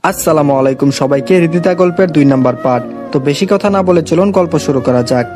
আসসালামু আলাইকুম সবাইকে। হৃদিতা গল্পের 2 নাম্বার পার্ট। তো বেশি কথা না বলে চলুন গল্প শুরু করা যাক।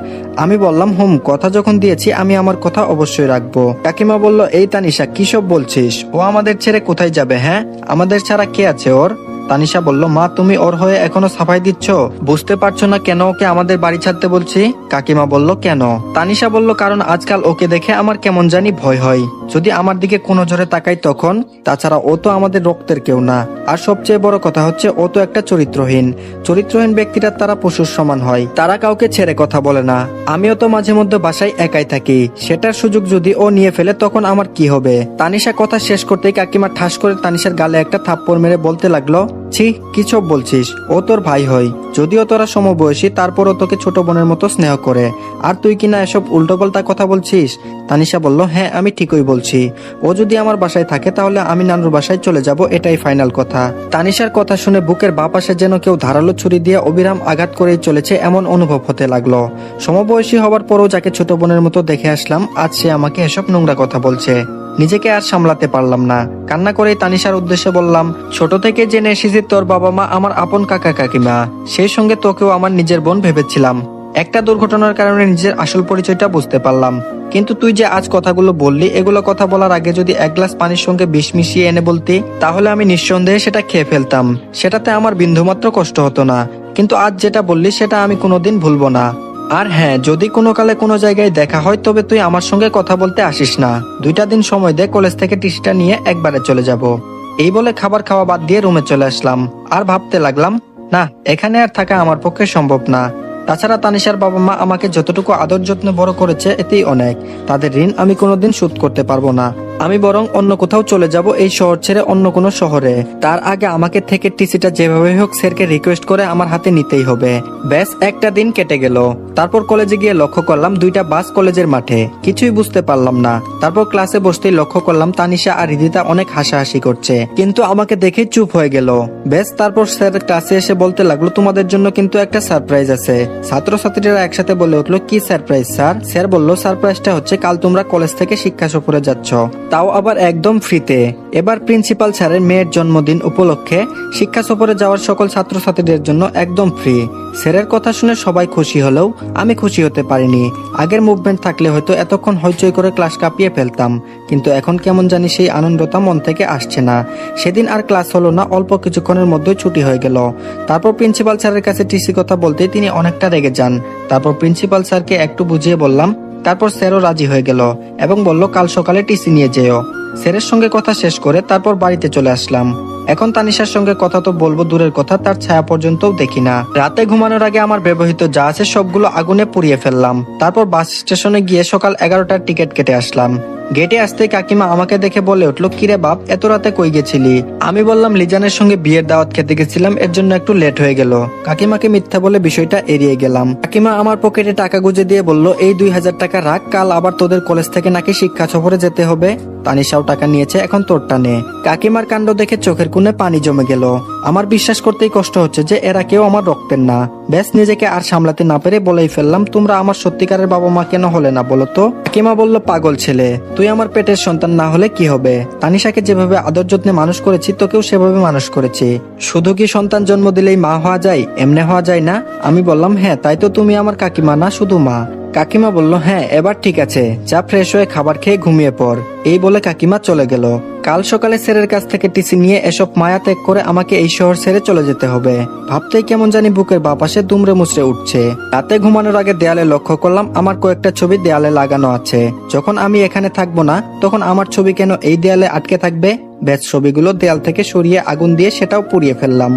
আমি বললাম কথা যখন দিয়েছি আমি আমার কথা অবশ্যই রাখবো। কাকিমা বলল, এই তানিশা কি সব বলছিস? ও আমাদের ছেড়ে কোথায় যাবে? হ্যাঁ, আমাদের ছাড়া কে আছে ওর? তানিশা বলল, মা তুমি ওর হয়ে এখনো সাফাই দিচ্ছ? বুঝতে পারছো না কেন ওকে আমাদের বাড়ি ছাড়তে বলছি? কাকিমা বলল, কেন? তানিশা বলল, কারণ আজকাল ওকে দেখে আমার কেমন জানি ভয় হয়। যদি আমার দিকে কোনো জোরে তাকাই তখন। তাছাড়া ও তো আমাদের রক্তের কেউ না। আর সবচেয়ে বড় কথা হচ্ছে ও তো একটা চরিত্রহীন ব্যক্তিরা তারা পশুর সমান হয়, তারা কাউকে ছেড়ে কথা বলে না। আমিও তো মাঝে মধ্যে বাসায় একাই থাকি, সেটার সুযোগ যদি ও নিয়ে ফেলে তখন আমার কি হবে? তানিশা কথা শেষ করতেই কাকিমা ঠাস করে তানিশার গালে একটা থাপ্পড় মেরে বলতে লাগলো, ছি, কি সব বলছিস? ও তোর ভাই হয়, যদিও তোরা সমবয়সী, তারপরও তোকে ছোট বোনের মতো স্নেহ করে, আর তুই কিনা এসব উল্টোপাল্টা কথা বলছিস। তানিশা বলল, হ্যাঁ আমি ঠিকই বলছি। ও যদি আমার বাসায় থাকে তাহলে আমি নানুর বাসায় চলে যাব, এটাই ফাইনাল কথা। তানিশার কথা শুনে বুকের বাঁ পাশে যেন কেউ ধারালো ছুরি দিয়ে অবিরাম আঘাত করেই চলেছে এমন অনুভব হতে লাগলো। সমবয়সী হওয়ার পরও যাকে ছোট বোনের মতো দেখে আসলাম, আজ সে আমাকে এসব নোংরা কথা বলছে। নিজেকে আর সামলাতে পারলাম না, কান্না করে তানিশার উদ্দেশ্যে বললাম, ছোট থেকে জেনে এসেছি তোর বাবা মা আমার আপন কাকা কাকিমা, সেই সঙ্গে তোকেও আমার নিজের বোন ভেবেছিলাম। একটা দুর্ঘটনার কারণে নিজের আসল পরিচয়টা বুঝতে পারলাম। কিন্তু তুই যে আজ কথাগুলো বললি, এগুলো কথা বলার আগে যদি এক গ্লাস পানির সঙ্গে বিষ মিশিয়ে এনে বলতি, তাহলে আমি নিঃসন্দেহে সেটা খেয়ে ফেলতাম, সেটাতে আমার বিন্দুমাত্র কষ্ট হতো না। কিন্তু আজ যেটা বললি সেটা আমি কোনোদিন ভুলবো না। আর হ্যাঁ, যদি কোনো কালে কোনো জায়গায় দেখা হয় তবে তুই আমার সঙ্গে কথা বলতে আসিস না। 2টা দিন সময় দে, কলেজ থেকে টিসিটা নিয়ে একবারে চলে যাব। এই বলে খাবার খাওয়া বাদ দিয়ে রুমে চলে আসলাম। আর ভাবতে লাগলাম, না, এখানে আর থাকা আমার পক্ষে সম্ভব না। তাছাড়া তানিশার বাবা মা আমাকে যতটুকু আদর যত্নে বড় করেছে এতেই অনেক। তাদের ঋণ আমি কোনোদিন শোধ করতে পারবো না। আমি বরং অন্য কোথাও চলে যাব, এই শহর ছেড়ে অন্য কোনো শহরে। তার আগে আমাকে থেকে টিসিটা যেভাবে হোক স্যারকে রিকোয়েস্ট করে আমার হাতে নিতেই হবে। ব্যাস, একটা দিন কেটে গেল। তারপর কলেজে গিয়ে লক্ষ্য করলাম 2টা বাস কলেজের মাঠে, কিছুই বুঝতে পারলাম না। তারপর ক্লাসে বসতেই লক্ষ্য করলাম তানিশা আর হৃদিতা অনেক হাসাহাসি করছে, কিন্তু আমাকে দেখে চুপ হয়ে গেল। ব্যাস, তারপর স্যার ক্লাসে এসে বলতে লাগলো, তোমাদের জন্য কিন্তু একটা সারপ্রাইজ আছে। ছাত্রছাত্রীরা একসাথে বলে উঠলো, কি সারপ্রাইজ স্যার? স্যার বলল, সারপ্রাইজটা হচ্ছে কাল তোমরা কলেজ থেকে শিক্ষা সফরে যাচ্ছ, তাও আবার একদম ফ্রিতে। এবার প্রিন্সিপাল স্যারের মেয়ের জন্মদিন উপলক্ষে শিক্ষা সফরে যাওয়ার সকল ছাত্রছাত্রীদের জন্য একদম ফ্রি। স্যারের কথা শুনে সবাই খুশি হলেও আমি খুশি হতে পারিনি। আগের মুভমেন্ট থাকলে হয়তো এতক্ষণ হইচই করে ক্লাস কাঁপিয়ে ফেলতাম, কিন্তু এখন কেমন জানি সেই আনন্দটা মন থেকে আসছে না। সেদিন আর ক্লাস হলো না, অল্প কিছুক্ষণের মধ্যেই ছুটি হয়ে গেল। তারপর প্রিন্সিপাল স্যারের কাছে টিসি কথা বলতে তিনি অনেকটা রেগে যান। তারপর প্রিন্সিপাল স্যারকে একটু বুঝিয়ে বললাম। তারপর স্যারও রাজি হয়ে গেল এবং বলল, কাল সকালে টিসি নিয়ে যেও। স্যারের সঙ্গে কথা শেষ করে তারপর বাড়িতে চলে আসলাম। এখন তানিশার সঙ্গে কথা তো বলবো দূরের কথা, তার ছায়া পর্যন্তও দেখি না। রাতে ঘুমানোর আগে আমার ব্যবহৃত যা আছে সবগুলো আগুনে পুড়িয়ে ফেললাম। তারপর বাস স্টেশনে গিয়ে সকাল 11টার টিকিট কেটে আসলাম। গেটে আসতে কাকিমা আমাকে দেখে বলে উঠলো, কিরে বাপ, এত রাতে কই গেছিলি? আমি বললাম, লিজানের সঙ্গে বিয়ের দাওয়াত খেতে গেছিলাম, এর জন্য একটু লেট হয়ে গেল। কাকিমাকে মিথ্যা বলে বিষয়টা এড়িয়ে গেলাম। কাকিমা আমার পকেটে টাকা গুঁজে দিয়ে বলল, এই 2000 টাকা রাখ, কাল আবার তোদের কলেজ থেকে নাকি শিক্ষা সফরে যেতে হবে। তানিশাও টাকা নিয়েছে, এখন তোরটা নে। কাকিমার কাণ্ড দেখে চোখের কোণে পানি জমে গেল। আমার বিশ্বাস করতেই কষ্ট হচ্ছে যে এরা কেউ আমার রক্তের না। ব্যাস, নিজেকে আর সামলাতে না পেরে বলেই ফেললাম, তোমরা আমার সত্যিকারের বাবা মা কেন হলে না বলো তো? কাকিমা বলল, পাগল ছেলে, তুই আমার পেটের সন্তান না হলে কি হবে? তানিশাকে যেভাবে আদর যত্নে মানুষ করেছি তোকেও সেভাবে মানুষ করেছি। শুধু কি সন্তান জন্ম দিলেই মা হওয়া যায়? এমনে হওয়া যায় না। আমি বললাম, হ্যাঁ, তাই তো তুমি আমার কাকিমা না শুধু মা। কাকিমা বলল, হ্যাঁ এবার ঠিক আছে, যা ফ্রেশ হয়ে খাবার খেয়ে ঘুমিয়ে পড়। এই বলে কাকিমা চলে গেল। কাল সকালে স্যারের কাছ থেকে টিসি নিয়ে এসব মায়া ত্যাগ করে আমাকে এই শহর ছেড়ে চলে যেতে হবে। ভাবতেই কেমন জানি বুকের বাপাশে দুমড়ে মুচড়ে উঠছে। রাতে ঘুমানোর আগে দেয়ালে লক্ষ্য করলাম আমার কয়েকটা ছবি দেয়ালে লাগানো আছে। যখন আমি এখানে থাকবো না তখন আমার ছবি কেন এই দেয়ালে আটকে থাকবে? ব্যাস, ছবিগুলো দেয়াল থেকে সরিয়ে আগুন দিয়ে সেটাও পুড়িয়ে ফেললাম।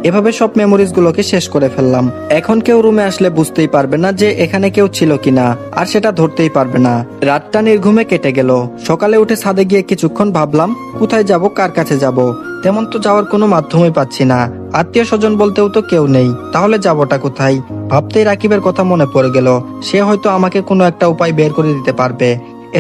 এভাবে সব মেমোরিজ গুলোকে শেষ করে ফেললাম। এখন কেউ রুমে আসলে বুঝতেই পারবে না যে এখানে কেউ ছিল কিনা, আর সেটা ধরতেই পারবে না। রাতটা নির্ঘুমে কেটে গেল। সকালে উঠে ছাদে গিয়ে কিছুক্ষণ ভাবলাম, কোথায় যাব, কার কাছে যাব? তেমন তো যাওয়ার কোনো মাধ্যমই পাচ্ছি না। আত্মীয় স্বজন বলতেও তো কেউ নেই, তাহলে যাবোটা কোথায়? ভাবতেই রাকিবের কথা মনে পড়ে গেল। সে হয়তো আমাকে কোনো একটা উপায় বের করে দিতে পারবে।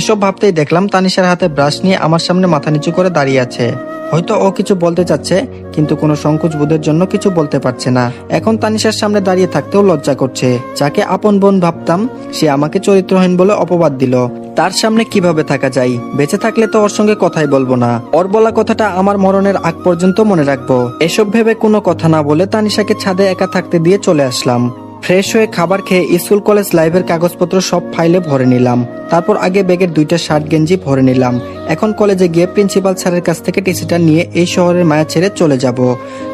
এসব ভাবতেই দেখলাম তানিশার হাতে ব্রাশ নিয়ে আমার সামনে মাথা নিচু করে দাঁড়িয়ে আছে। হয়তো ও কিছু বলতে চাচ্ছে, কিন্তু কোনো সংকোচ বোধের জন্য কিছু বলতে পারছে না। এখন তানিশার সামনে দাঁড়িয়ে থাকতেও লজ্জা করছে। যাকে আপন বোন ভাবতাম, সে আমাকে চরিত্রহীন বলে অপবাদ দিল। তার সামনে কিভাবে থাকা যায়? বেঁচে থাকলে তো ওর সঙ্গে কথাই বলবো না। ওর বলা কথাটা আমার মরণের আগ পর্যন্ত মনে রাখবো। এসব ভেবে কোনো কথা না বলে তানিশাকে ছাদে একা থাকতে দিয়ে চলে আসলাম। ফ্রেশ হয়ে খাবার খেয়ে স্কুল কলেজ লাইভের কাগজপত্র সব ফাইলে ভরে নিলাম। তারপর আগে ব্যাগের 2টা শার্ট গেঞ্জি ভরে নিলাম। এখন কলেজে গিয়ে প্রিন্সিপাল স্যারের কাছ থেকে টিসিটা নিয়ে এই শহরের মায়া ছেড়ে চলে যাব।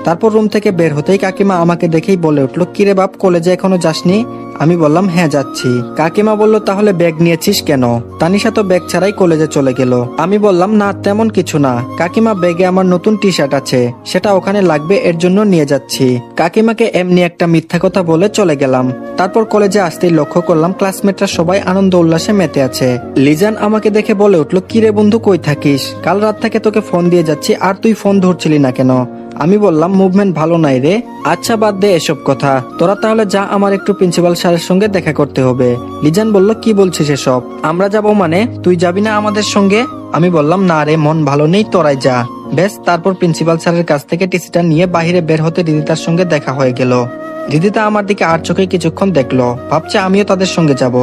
তারপর রুম থেকে বের হতেই কাকিমা আমাকে দেখেই বলে উঠলো, কিরে বাপ, কলেজে এখনো যাসনি? আমি বললাম, হ্যাঁ যাচ্ছি। কাকিমা বলল, তাহলে ব্যাগ নিয়েছিস কেন? তানিশা তো ব্যাগ ছাড়াই কলেজে চলে গেল। আমি বললাম, না তেমন কিছু না কাকিমা, ব্যাগে আমার নতুন টি শার্ট আছে, সেটা ওখানে লাগবে, এর জন্য নিয়ে যাচ্ছি। কাকিমাকে এমনি একটা মিথ্যা কথা বলে চলে গেলাম। তারপর কলেজে আসতেই লক্ষ্য করলাম ক্লাসমেটরা সবাই আনন্দ উল্লাসে মেতে আছে। লিজান আমাকে দেখে বলে উঠলো, কিরে বন্ধু, কই থাকিস? কাল রাত থেকে তোকে ফোন দিয়ে যাচ্ছি, আর তুই ফোন ধরছিলি না কেন? আমি বললাম, মুভমেন্ট ভালো নাই রে। আচ্ছা বাদ দে এসব কথা, তোরা তাহলে যা, আমার একটু প্রিন্সিপাল স্যারের সঙ্গে দেখা করতে হবে। লিজান বলল, কি বলছিস এসব? আমরা যাব মানে? তুই যাবি না আমাদের সঙ্গে? আমি বললাম, না রে, মন ভালো নেই, তোরাই যা। বেশ, তারপর প্রিন্সিপাল স্যারের কাছ থেকে টিসিটা নিয়ে বাইরে বের হতে রিদিতার সঙ্গে দেখা হয়ে গেল। রিদিতা আমার দিকে আর চোখে কিছুক্ষণ দেখলো, ভাবছে আমিও তাদের সঙ্গে যাব।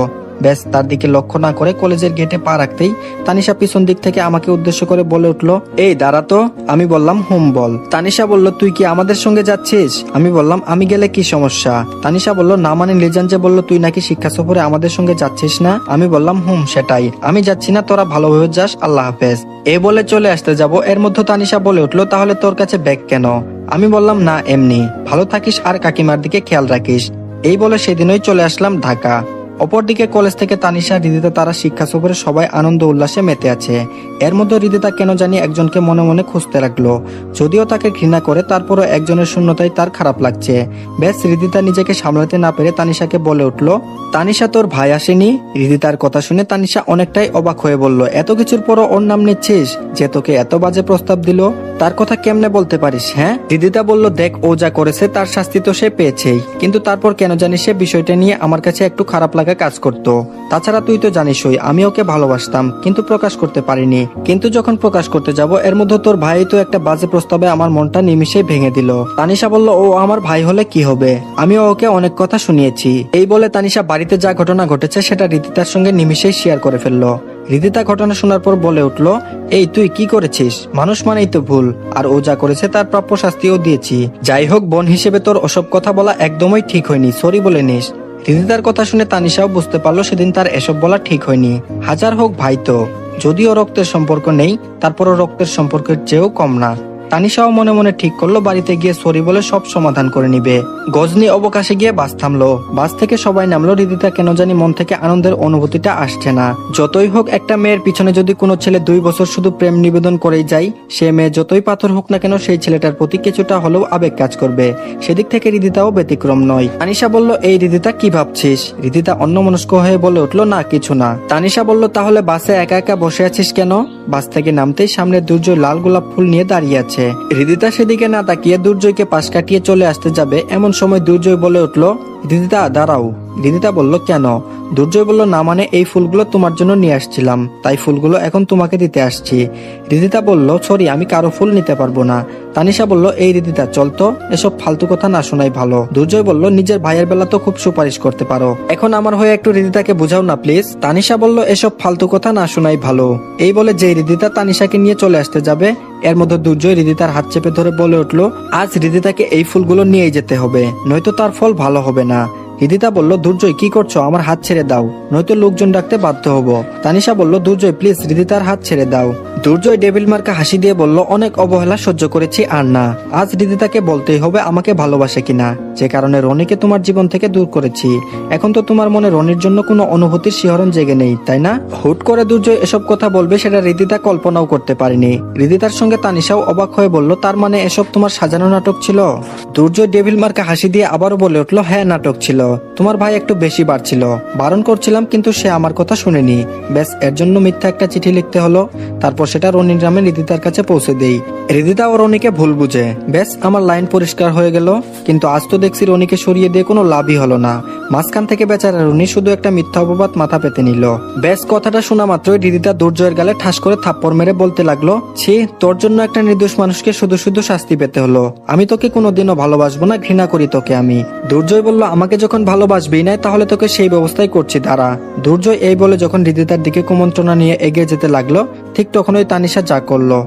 ব্যাস, তার দিকে লক্ষ্য না করে কলেজের গেটে পা রাখতেই তানিশা পিছন দিক থেকে আমাকে উদ্দেশ্য করে বলে উঠলো, এই দাঁড়া তো। আমি বললাম, হুম বল। তানিশা বলল, তুই কি আমাদের সঙ্গে যাচ্ছিস? আমি বললাম, আমি গেলে কি সমস্যা? তানিশা বলল, না মানে লিজান যে বলল তুই নাকি শিক্ষা সফরে আমাদের সঙ্গে যাচ্ছিস না। আমি বললাম, হুম সেটাই, আমি যাচ্ছি না, তোরা ভালোভাবে যাস, আল্লাহ হাফেজ। এই বলে চলে আসতে যাব, এর মধ্যে তানিশা বলে উঠলো, তাহলে তোর কাছে ব্যাগ কেন? আমি বললাম, না এমনি। ভালো থাকিস আর কাকিমার দিকে খেয়াল রাখিস। এই বলে সেদিনই চলে আসলাম ঢাকা। অপরদিকে কলেজ থেকে তানিশা, রিদিতা তারা শিক্ষা সফরে সবাই আনন্দ উল্লাসে মেতে আছে। এর মধ্যে রিদিতা কেন জানি একজনকে মনে মনে খুঁজতে লাগলো। যদিও তাকে ঘৃণা করে, তারপরও একজনের শূন্যতায় তার খারাপ লাগছে। বেশ, রিদিতা নিজেকে সামলাতে না পেরে তানিশাকে বলে উঠলো, তানিশা তোর ভাই আসেনি? রিদিতার কথা শুনে তানিশা অনেকটাই অবাক হয়ে বলল, এত কিছুর পরও ওর নাম নিচ্ছিস? যে তোকে এত বাজে প্রস্তাব দিল, তার কথা কেমনে বলতে পারিস? হ্যাঁ। রিদিতা বলল, দেখ, ও যা করেছে তার শাস্তি তো সে পেয়েছেই, কিন্তু তারপর কেন জানি সে বিষয়টা নিয়ে আমার কাছে একটু খারাপ লাগা কাজ করতো। তাছাড়া তুই তো জানিসই আমি ওকে ভালোবাসতাম, কিন্তু প্রকাশ করতে পারিনি। কিন্তু যখন প্রকাশ করতে যাব, এর মধ্যে তোর ভাই তো একটা বাজে প্রস্তাবে আমার মনটা নিমিষেই ভেঙে দিল। তানিশা বলল, ও আমার ভাই হলে কি হবে? আমিও ওকে অনেক কথা শুনিয়েছি। এই বলে তানিশা বাড়িতে যা ঘটনা ঘটেছে সেটা রিদিতার সঙ্গে নিমিষেই শেয়ার করে ফেললো। রিদিতা ঘটনা শোনার পর বলে উঠলো, এই তুই কি করেছিস? মানুষ মানেই তো ভুল, আর ও যা করেছে তার প্রাপ্য শাস্তিও দিয়েছি। যাই হোক, বোন হিসেবে তোর ওসব কথা বলা একদমই ঠিক হয়নি, সরি বলে নিস। রিদিতার কথা শুনে তানিশাও বুঝতে পারলো সেদিন তার এসব বলা ঠিক হয়নি। হাজার হোক ভাই তো, যদিও রক্তের সম্পর্ক নেই, তারপরও রক্তের সম্পর্কের চেয়েও কম না। তানিশাও মনে মনে ঠিক করলো বাড়িতে গিয়ে সরি বলে সব সমাধান করে নিবে। গজনী অবকাশে গিয়ে বাস থামলো। বাস থেকে সবাই নামলো। রিদিতা কেন জানি মন থেকে আনন্দের অনুভূতিটা আসছে না। যতই হোক, একটা মেয়ের পিছনে যদি কোনো ছেলে 2 বছর শুধু প্রেম নিবেদন করেই যায়, সে মেয়ে যতই পাথর হোক না কেন, সেই ছেলেটার প্রতি কিছুটা হলেও আবেগ কাজ করবে। সেদিক থেকে রিদিতাও ব্যতিক্রম নয়। তানিশা বলল, এই রিদিতা কি ভাবছিস? রিদিতা অন্যমনস্ক হয়ে বলে উঠলো, না কিছু না। তানিশা বলল, তাহলে বাসে একা একা বসে আছিস কেন? বাস থেকে নামতেই সামনে দুর্জয় লাল গোলাপ ফুল নিয়ে দাঁড়িয়ে আছে। রিদিতা সেদিকে না তাকিয়ে দুর্জয়কে পাশ কাটিয়ে চলে আসতে যাবে, এমন সময় দুর্জয় বলে উঠলো, রিদিতা দাঁড়াও। রিদিতা বলল, কেন? দুর্জয় বলল, না মানে এই ফুলগুলো তোমার জন্য নিয়ে আসছিলাম, তাই ফুলগুলো এখন তোমাকে দিতে আসছি। রিদিতা বলল, সরি, আমি কারো ফুল নিতে পারবো না। তানিশা বলল, এই রিদিতা চল তো, এসব ফালতু কথা না শোনাই ভালো। দুর্জয় বলল, নিজের ভাইয়ের বেলা তো খুব সুপারিশ করতে পারো, এখন আমার হয়ে একটু রিদিতাকে বুঝাও না প্লিজ। তানিশা বলল, এসব ফালতু কথা না শোনাই ভালো। এই বলে যে রিদিতা তানিশাকে নিয়ে চলে আসতে যাবে, এর মধ্যে দুর্জয় রিদিতার হাত চেপে ধরে বলে উঠলো, আজ রিদিতাকে এই ফুলগুলো নিয়ে যেতে হবে, নয়তো তার ফল ভালো হবে না। রিদিতা বলল, দুর্জয় কি করছো? আমার হাত ছেড়ে দাও, নয়তো লোকজন ডাকতে বাধ্য হব। তানিশা বলল, দুর্জয় প্লিজ, রিদিতার হাত ছেড়ে দাও। দুর্জয় ডেভিল মার্কা হাসি দিয়ে বলল, অনেক অবহেলা সহ্য করেছি, আর না, আজ রিদিতাকে বলতেই হবে আমাকে ভালোবাসে কিনা, যে কারণে রনিকে তোমার জীবন থেকে দূর করেছি। এখন তো তোমার মনে রনির জন্য কোনো অনুভূতির শিহরণ জেগে নেই, তাই না? হুট করে দুর্জয় এসব কথা বলবে সেটা রিদিতা কল্পনাও করতে পারেনি। রিদিতার সঙ্গে তানিশাও অবাক হয়ে বলল, তার মানে এসব তোমার সাজানো নাটক ছিল? দুর্জয় ডেভিল মার্কা হাসি দিয়ে আবারও বলে উঠলো, হ্যাঁ নাটক ছিল, তোমার ভাই একটু বেশি বাড়ছিল, বারণ করছিলাম কিন্তু সে আমার কথা শুনেনি, ব্যাস এর জন্য মিথ্যা একটা চিঠি লিখতে হলো। তারপর সেটা রনির নামে রিদিতার কাছে পৌঁছে দেই। রিদিতা ও রনিকে ভুল বুঝে, ব্যাস আমার লাইন পরিষ্কার হয়ে গেল। কিন্তু আজ তো দেখছি রনিকে সরিয়ে দিয়ে কোনো লাভই হলো না। মাঝখান থেকে বেচারা রনি শুধু একটা মিথ্যা অপবাদ মাথা পেতে নিল। ব্যাস কথাটা শোনা মাত্রই রিদিতা দুর্জয়ের গালে ঠাস করে থাপ্পড় মেরে বলতে লাগলো, ছি, তোর জন্য একটা নির্দোষ মানুষকে শুধু শুধু শাস্তি পেতে হলো। আমি তোকে কোনোদিনও ভালোবাসবো না, ঘৃণা করি তোকে আমি। দুর্জয় বলল, আমাকে যখন ভালোবাসবি না তাহলে তোকে সেই ব্যবস্থাই করছি দাঁড়া। দুর্জয় এই বলে যখন রিদিতার দিকে কুমন্ত্রণা নিয়ে এগিয়ে যেতে লাগলো, ঠিক তখনই তানিশা যা করলো।